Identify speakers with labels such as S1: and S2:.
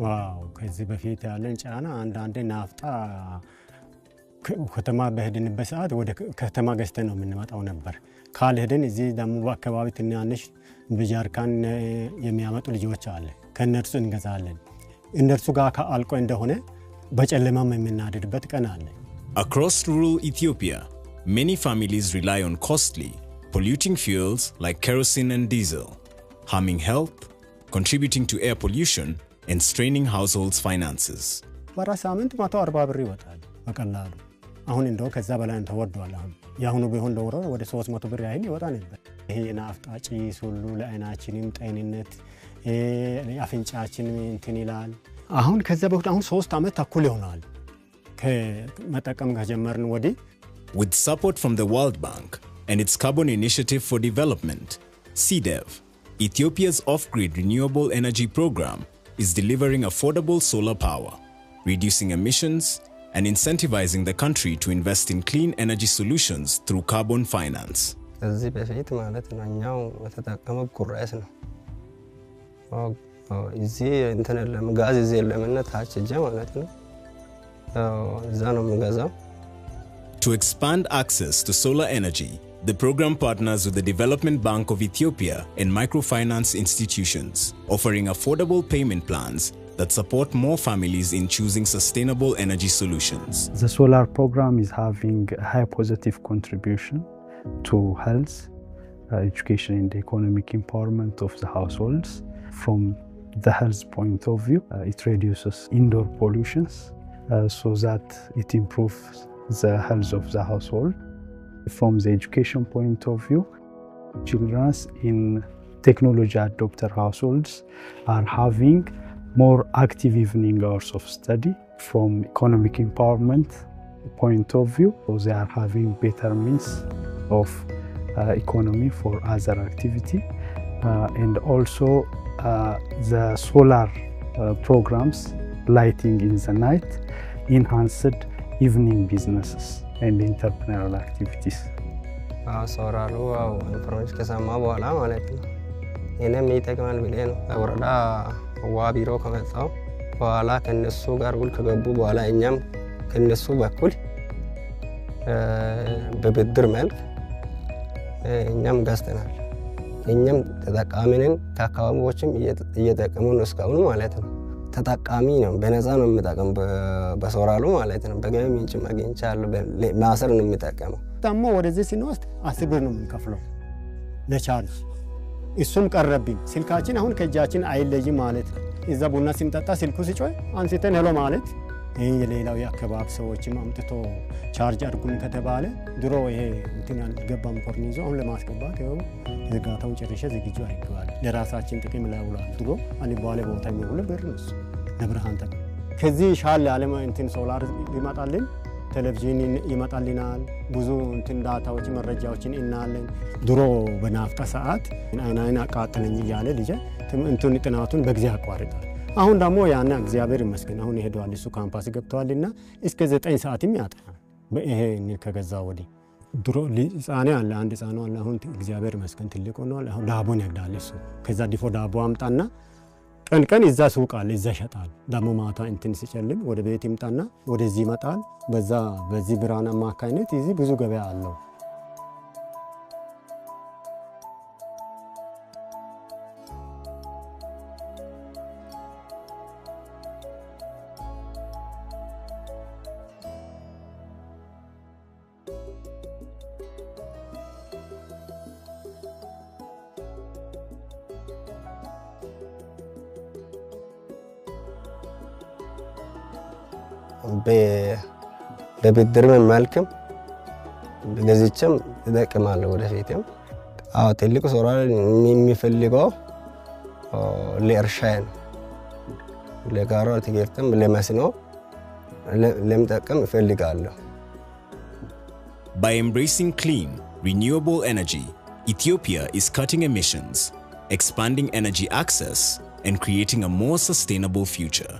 S1: ዋው ከዚህ በፊት ያለን ጫና አንዳንዴ ናፍጣ ከተማ በሄድንበት ሰዓት ወደ ከተማ ገዝተን ነው የምንመጣው ነበር ካልሄድን እዚህ ደግሞ በአካባቢ ትናንሽ በጃርካን የሚያመጡ ልጆች አለ ከነርሱ እንገዛለን እነርሱ ጋር ካልቆ እንደሆነ በጨለማም የምናድርበት ቀን አለ
S2: Across rural Ethiopia, many families rely on costly, polluting fuels like kerosene and diesel, harming health, contributing to air pollution, and straining households' finances.
S1: በራሳምንት 140 ብር ይወጣል በቀላሉ አሁን እንደው ከዛ በላይ ተወዷል አሁን ያሁኑ ቢሆን ዶሮ ወደ 300 ብር ያህል ይወጣ ነበር ይሄ ናፍጣ ጭስ ሁሉ ለአይናችንም ጤንነት አፍንጫችንም እንትን ይላል አሁን ከዛ በፊት አሁን 3 አመት ተኩል ይሆናል ከመጠቀም ከጀመርን ወዲህ
S2: With support from the World Bank and its Carbon Initiative for Development, CDEV, Ethiopia's off-grid renewable energy program is delivering affordable solar power, reducing emissions, and incentivizing the country to invest in clean energy solutions through carbon finance.
S3: እዚህ በፊት ማለት ነው እኛው ተጠቀመው ኩራስ ነው እዚህ እንትን ለምጋዝ እዚህ ለምንና ታች እጄ ማለት ነው እዛ ነው የምገዛው
S2: To expand access to solar energy, the program partners with the Development Bank of Ethiopia and microfinance institutions, offering affordable payment plans that support more families in choosing sustainable energy solutions.
S4: The solar program is having a high positive contribution to health, education and economic empowerment of the households. From the health point of view, it reduces indoor pollutions so that it improves the health of the household. From the education point of view, children in technology adopter households are having more active evening hours of study. From economic empowerment point of view, so they are having better means of economy for other activity. And also the solar programs, lighting in the night, enhanced evening businesses and entrepreneurial activities.
S3: ሶላሩ ኢንፎርሜሽን ከሰማ በኋላ ማለት ነው እኔም ይጠቅማል ብለን ወረዳ ዋቢሮ ከመጣው በኋላ ከነሱ ጋር ውል ከገቡ በኋላ እኛም ከነሱ በኩል በብድር መልክ እኛም ገዝተናል እኛም ተጠቃሚነን ከአካባቢዎችም እየተጠቀሙ ነው እስካሁን ማለት ነው ተጠቃሚ ነው በነፃ ነው የምጠቀም በሶላሩ ማለት ነው በገቢ ምንጭ ማግኘቻለሁ ማሰር ነው የምጠቀመው
S1: ደግሞ ወደዚህ ሲንወስድ 10 ብር ነው የምንከፍለው ለቻርጅ እሱም ቀረብኝ ስልካችን አሁን ከጃችን አይለይም ማለት ነው እዛ ቡና ሲንጠጣ ስልኩ ሲጮህ አንስተን ሄሎ ማለት ይሄ የሌላው ያከባብ ሰዎችም አምጥቶ ቻርጅ አድርጉን ከተባለ ድሮ ይሄ እንትን ያልገባም ኮርኒዞ አሁን ለማስገባት ይሄው ዝጋታው ጨርሼ ዝግጁ አይገባል ለራሳችን ጥቅም ላይ ውሏል ድሮ አኒ ባለ ቦታ የሚውል ብር ነው ለብርሃን ተቀ ከዚህ ሻል ዓለም እንትን ሶላር ይመጣልን ቴሌቪዥን ይመጣልናል ብዙ እንትን ዳታዎች መረጃዎችን እናለን ድሮ በናፍጣ ሰዓት አይናይና አቃጥለኝ ይያለ ልጅ እንትን ጥናቱን በጊዜ አቋርጣል አሁን ደግሞ ያና እግዚአብሔር ይመስገን አሁን ይሄዳል እሱ ካምፓስ ገብቷልና እስከ 9 ሰዓትም ያጣል በይሄ ከገዛ ወዲ ድሮ ጻኔ አለ አንድ ጻኑ አለ አሁን እግዚአብሔር ይመስገን ትልቅ ሆኗል አሁን ዳቦን ያዳል እሱ ከዛ ዲፎ ዳቦ አምጣና ቀን እዛ ሱቅ አለ እዛ ይሸጣል ደግሞ ማታ እንትን ሲጨልም ወደ ቤት ይምጣና ወደዚህ ይመጣል በዚህ ብርሃን አማካይነት እዚህ ብዙ ገበያ አለው
S3: በብድር መልክም በገዝቼም ተጠቅማለሁ ወደፊትም ትልቅ ሶላር የሚፈልገው ለእርሻ ነው ለጋራ ትገርተም ለመስኖ ለምጠቀም እፈልጋለሁ
S2: By embracing clean, renewable energy, Ethiopia is cutting emissions, expanding energy access, and creating a more sustainable future.